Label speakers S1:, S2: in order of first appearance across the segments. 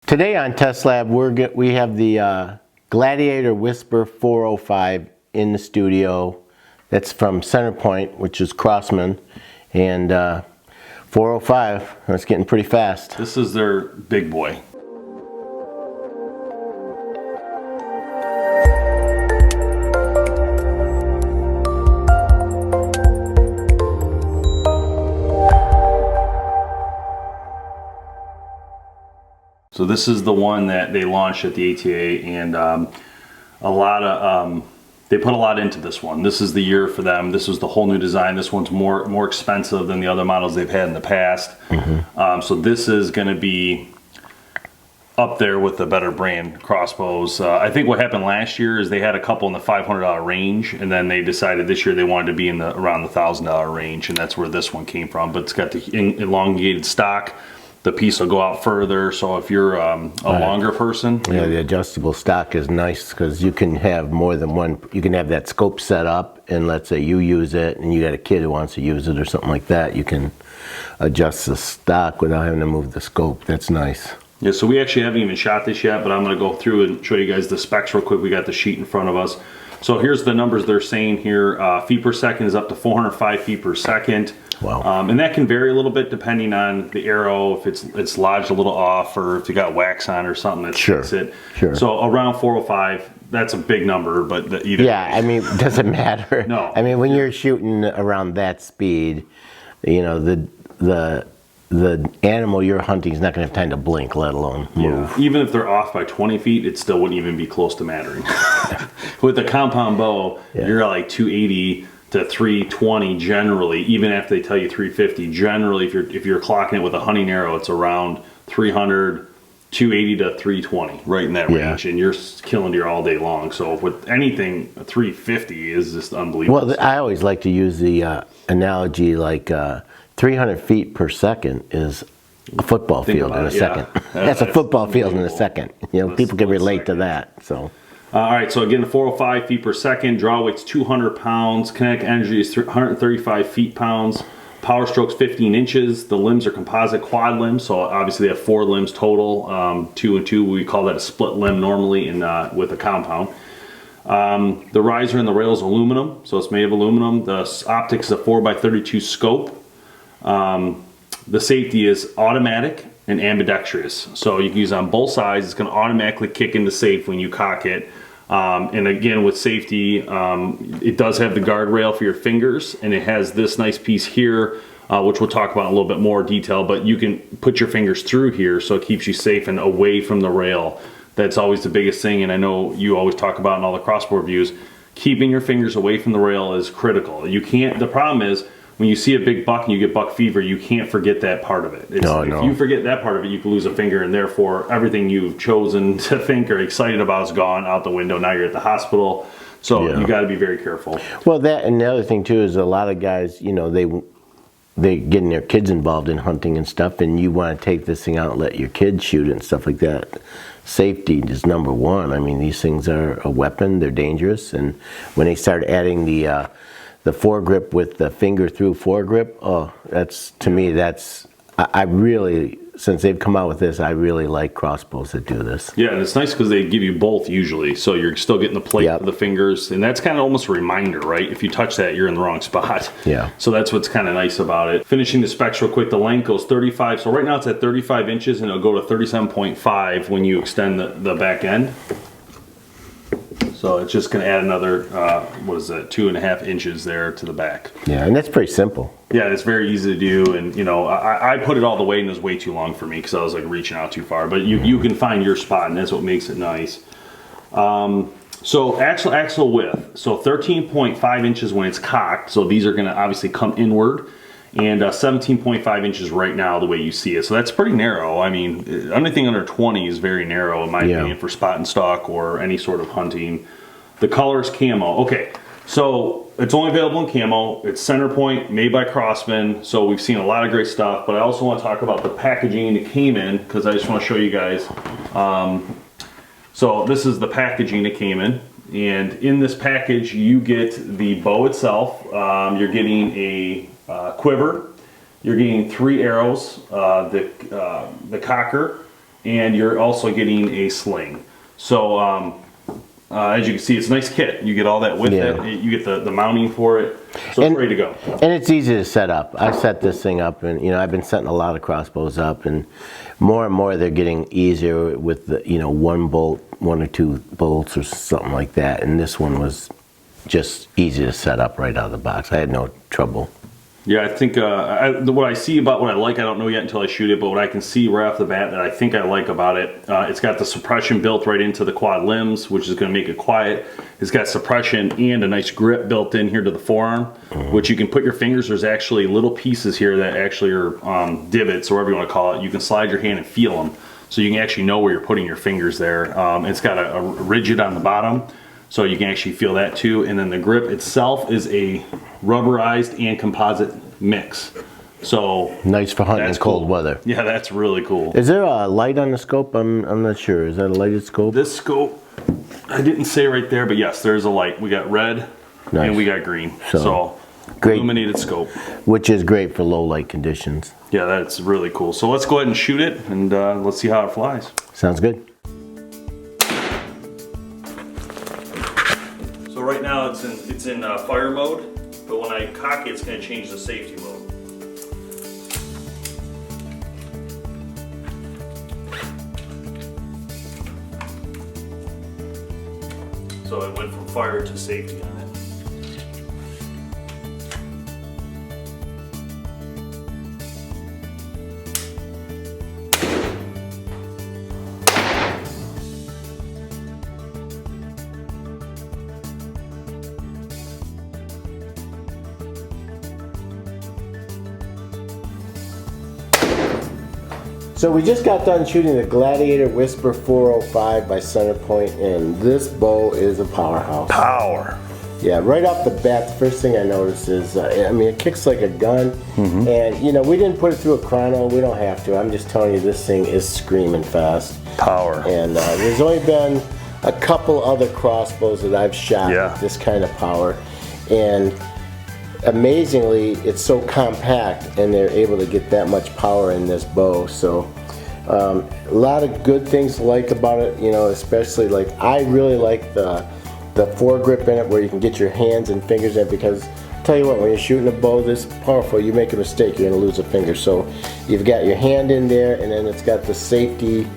S1: Today on Test Lab, we have the Gladiator Whisper 405 in the studio. That's from Centerpoint, which is Crosman, and 405. That's getting pretty fast.
S2: This is their big boy. So this is the one that they launched at the ATA, and they put a lot into this one. This is the year for them. This was the whole new design. This one's more expensive than the other models they've had in the past. So this is going to be up there with the better brand crossbows. I think what happened last year is they had a couple in the $500 range, and then they decided this year they wanted to be in around the $1,000 range, and that's where this one came from. But it's got the elongated stock. The piece will go out further, so if you're a longer person.
S1: Yeah, the adjustable stock is nice because you can have more than one. You can have that scope set up, and let's say you use it and you got a kid who wants to use it or something like that, you can adjust the stock without having to move the scope. That's nice.
S2: Yeah, so we actually haven't even shot this yet, but I'm going to go through and show you guys the specs real quick. We got the sheet in front of us. So here's the numbers they're saying here. Feet per second is up to 405 feet per second.
S1: Wow.
S2: And that can vary a little bit depending on the arrow, if it's lodged a little off, or if you got wax on or something that fits it.
S1: Sure.
S2: So around 405, that's a big number, but either
S1: yeah, I mean, it doesn't matter.
S2: No.
S1: I mean, when you're shooting around that speed, you know, the animal you're hunting is not going to have time to blink, let alone move.
S2: Yeah. Even if they're off by 20 feet, it still wouldn't even be close to mattering. With a compound bow, you're at like 280 to 320 generally, even after they tell you 350. Generally, if you're clocking it with a hunting arrow, it's around 300, 280 to 320, right in that range, and you're killing deer all day long. So with anything, 350 is just unbelievable.
S1: Well, I always like to use the analogy like 300 feet per second is a football field in a second. That's a football field in a second. You know, people can relate to that. So.
S2: All right, so again, 405 feet per second, draw weight's 200 pounds, kinetic energy is 135 feet-pounds, power stroke's 15 inches, the limbs are composite quad limbs, so obviously they have 4 limbs total, 2 and 2, we call that a split limb normally with a compound. The riser and the rail is aluminum, so it's made of aluminum. The optics is a 4x32 scope. The safety is automatic and ambidextrous, so you can use it on both sides. It's going to automatically kick into safe when you cock it. And again, with safety, it does have the guardrail for your fingers, and it has this nice piece here, which we'll talk about in a little bit more detail, but you can put your fingers through here so it keeps you safe and away from the rail. That's always the biggest thing, and I know you always talk about in all the crossbow reviews, keeping your fingers away from the rail is critical. You can't, the problem is, when you see a big buck and you get buck fever, you can't forget that part of it. If you forget that part of it, you can lose a finger, and therefore everything you've chosen to think or excited about is gone out the window. Now you're at the hospital, so you got to be very careful.
S1: Well, that, and the other thing too is a lot of guys, you know, they getting their kids involved in hunting and stuff, and you want to take this thing out and let your kids shoot it and stuff like that. Safety is number one. I mean, these things are a weapon. They're dangerous, and when they start adding the foregrip with the finger through foregrip, oh, that's, to me, that's, I really, since they've come out with this, I really like crossbows that do this.
S2: Yeah, and it's nice because they give you both usually, so you're still getting the plate of the fingers, and that's kind of almost a reminder, right? If you touch that, you're in the wrong spot.
S1: Yeah.
S2: So that's what's kind of nice about it. Finishing the specs real quick, the length goes 35, so right now it's at 35 inches, and it'll go to 37.5 when you extend the back end. So it's just going to add another, what is that, 2.5 inches there to the back.
S1: Yeah, and that's pretty simple.
S2: Yeah, it's very easy to do, and you know, I put it all the way and it was way too long for me because I was like reaching out too far. But you can find your spot, and that's what makes it nice. So axle width, so 13.5 inches when it's cocked. So these are going to obviously come inward, and 17.5 inches right now the way you see it. So that's pretty narrow. I mean, anything under 20 is very narrow in my opinion for spot and stalk or any sort of hunting. The color is camo. Okay, so it's only available in camo. It's Centerpoint, made by Crosman. So we've seen a lot of great stuff, but I also want to talk about the packaging it came in because I just want to show you guys. So this is the packaging it came in. And in this package, you get the bow itself. You're getting a quiver. You're getting 3 arrows, the cocker, and you're also getting a sling. So as you can see, it's a nice kit. You get all that with it. You get the mounting for it, so it's ready to go.
S1: And it's easy to set up. I set this thing up, and I've been setting a lot of crossbows up, and more they're getting easier with the one bolt, 1 or 2 bolts or something like that. And this one was just easy to set up right out of the box. I had no trouble.
S2: Yeah, I think what I see about what I like, I don't know yet until I shoot it, but what I can see right off the bat that I think I like about it, it's got the suppression built right into the quad limbs, which is going to make it quiet. It's got suppression and a nice grip built in here to the forearm, which you can put your fingers. There's actually little pieces here that actually are divots, or whatever you want to call it. You can slide your hand and feel them, so you can actually know where you're putting your fingers there. It's got a rigid on the bottom, so you can actually feel that too. And then the grip itself is a rubberized and composite mix. So
S1: nice for hunting in cold weather.
S2: Yeah, that's really cool.
S1: Is there a light on the scope? I'm not sure. Is that a lighted scope?
S2: This scope, I didn't say right there, but yes, there's a light. We got red and we got green. So great, illuminated scope.
S1: Which is great for low light conditions.
S2: Yeah, that's really cool. So let's go ahead and shoot it, and let's see how it flies.
S1: Sounds good.
S2: So right now it's in fire mode, but when I cock it, it's going to change the safety mode. So it went from fire to safety on it.
S1: So we just got done shooting the Gladiator Whisper 405 by Centerpoint, and this bow is a powerhouse.
S2: Power.
S1: Yeah, right off the bat, the first thing I noticed is, it kicks like a gun, and we didn't put it through a chrono. We don't have to. I'm just telling you, this thing is screaming fast.
S2: Power.
S1: And there's only been a couple other crossbows that I've shot with this kind of power, and amazingly, it's so compact, and they're able to get that much power in this bow. So a lot of good things to like about it, especially like I really like the foregrip in it, where you can get your hands and fingers in it, because I'll tell you what, when you're shooting a bow this powerful, you make a mistake, you're going to lose a finger. So you've got your hand in there, and then it's got the safety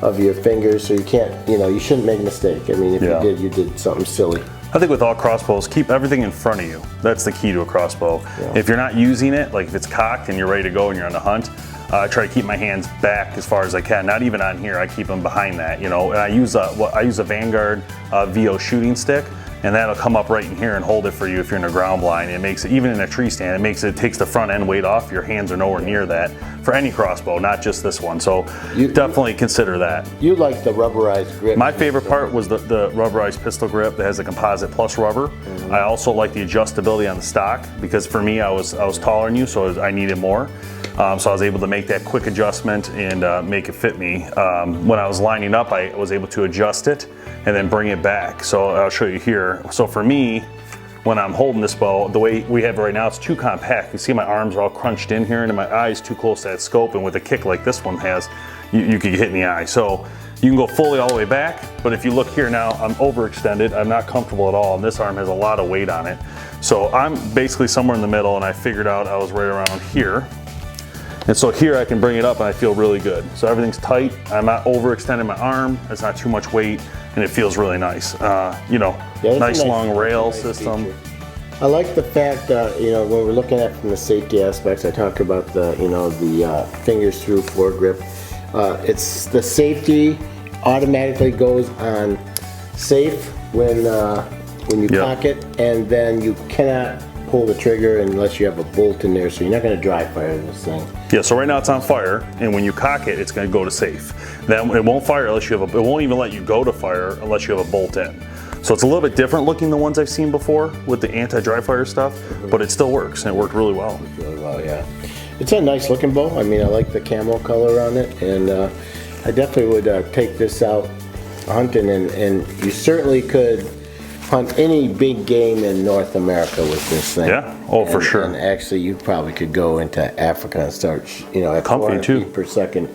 S1: of your fingers, so you can't, you shouldn't make a mistake. I mean, if you did, you did something silly.
S2: I think with all crossbows, keep everything in front of you. That's the key to a crossbow. Yeah. If you're not using it, like if it's cocked and you're ready to go and you're on the hunt, I try to keep my hands back as far as I can. Not even on here, I keep them behind that, And I use a Vanguard VEO shooting stick, and that'll come up right in here and hold it for you if you're in a ground blind. It makes it, even in a tree stand, it takes the front end weight off. Your hands are nowhere near that for any crossbow, not just this one. So definitely consider that.
S1: You like the rubberized grip.
S2: My favorite part was the rubberized pistol grip that has a composite plus rubber. I also like the adjustability on the stock, because for me, I was taller than you, so I needed more. So I was able to make that quick adjustment and make it fit me. When I was lining up, I was able to adjust it and then bring it back. So I'll show you here. So for me, when I'm holding this bow, the way we have it right now, it's too compact. You see my arms are all crunched in here, and my eyes too close to that scope, and with a kick like this one has, you could get hit in the eye. So you can go fully all the way back, but if you look here now, I'm overextended. I'm not comfortable at all, and this arm has a lot of weight on it. So I'm basically somewhere in the middle, and I figured out I was right around here. And so here I can bring it up and I feel really good. So everything's tight. I'm not overextending my arm. It's not too much weight, and it feels really nice. Nice long rail system.
S1: Feature. I like the fact that, when we're looking at from the safety aspects, I talked about the fingers through foregrip. It's the safety automatically goes on safe when you cock it, and then you cannot pull the trigger unless you have a bolt in there, so you're not going to dry fire this thing.
S2: Yeah, so right now it's on fire, and when you cock it, it's going to go to safe. Then it won't fire unless you have it won't even let you go to fire unless you have a bolt in. So it's a little bit different looking than the ones I've seen before with the anti-dry fire stuff, but it still works, and it worked really well.
S1: Really well, yeah. It's a nice looking bow. I mean, I like the camo color on it, and I definitely would take this out hunting, and you certainly could hunt any big game in North America with this thing.
S2: Yeah, for sure.
S1: And actually, you probably could go into Africa and start, at 400 feet per second,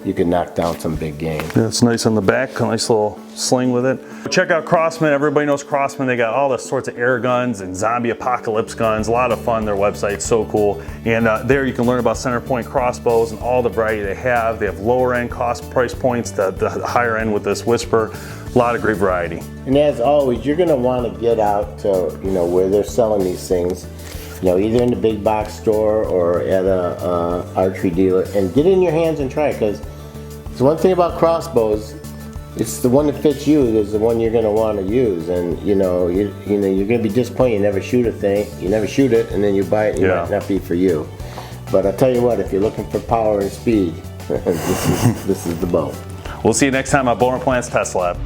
S1: you can knock down some big game.
S3: Yeah, it's nice on the back, a nice little sling with it. Check out Crossman. Everybody knows Crossman. They got all the sorts of air guns and zombie apocalypse guns. A lot of fun. Their website's so cool. And there you can learn about Centerpoint Crossbows and all the variety they have. They have lower end cost price points, the higher end with this Whisper. A lot of great variety.
S1: And as always, you're going to want to get out to, you know, where they're selling these things, you know, either in the big box store or at a archery dealer, and get it in your hands and try it, because the one thing about crossbows, it's the one that fits you is the one you're going to want to use. And you know you're going to be disappointed you never shoot a thing, you never shoot it, and then you buy it and it might not be for you. But I'll tell you what, if you're looking for power and speed, this is the bow.
S2: We'll see you next time at BowHunterPlanet's Test Lab.